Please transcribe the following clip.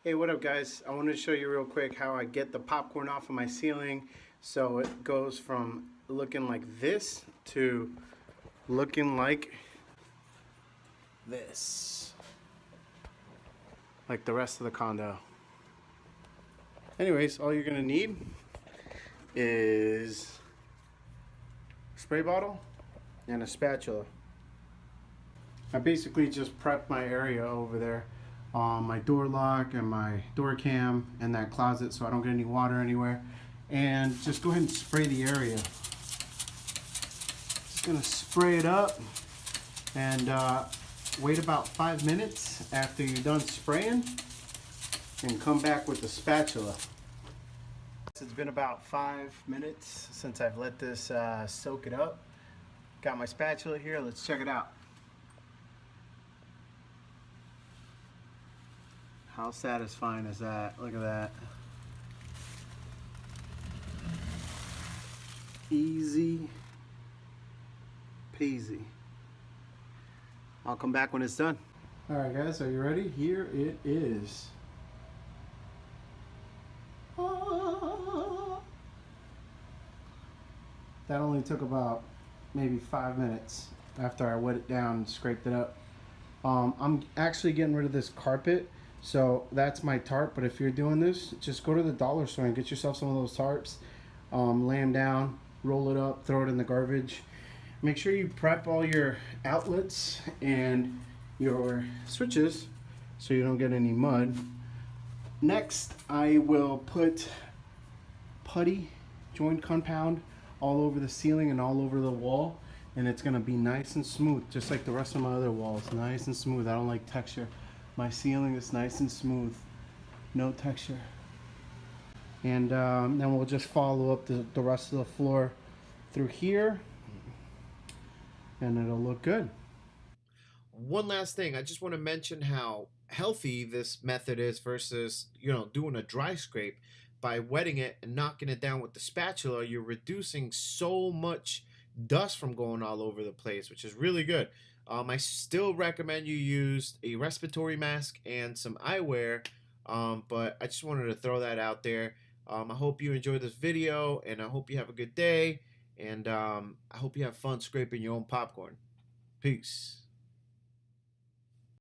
Hey, what up guys? I wanted to show you real quick how I get the popcorn off of my ceiling so it goes from looking like this to looking like this, like the rest of the condo. Anyways, all you're gonna need is a spray bottle and a spatula. I basically just prepped my area over there, my door lock and my door cam and that closet, so I don't get any water anywhere. And just go ahead and spray the area. Just gonna spray it up and wait about 5 minutes after you're done spraying and come back with the spatula. It's been about 5 minutes since I've let this soak it up. Got my spatula here, let's check it out. How satisfying is that? Look at that. Easy peasy. I'll come back when it's done. Alright guys, are you ready? Here it is. That only took about maybe 5 minutes after I wet it down and scraped it up. I'm actually getting rid of this carpet, so that's my tarp. But if you're doing this, just go to the dollar store and get yourself some of those tarps. Lay them down, roll it up, throw it in the garbage. Make sure you prep all your outlets and your switches so you don't get any mud. Next, I will put putty joint compound all over the ceiling and all over the wall, and it's gonna be nice and smooth, just like the rest of my other walls. Nice and smooth. I don't like texture. My ceiling is nice and smooth, no texture. And then we'll just follow up the rest of the floor through here, and it'll look good. One last thing, I just want to mention how healthy this method is versus, doing a dry scrape. By wetting it and knocking it down with the spatula, you're reducing so much dust from going all over the place, which is really good. I still recommend you use a respiratory mask and some eyewear, but I just wanted to throw that out there. I hope you enjoyed this video, and I hope you have a good day, and I hope you have fun scraping your own popcorn. Peace.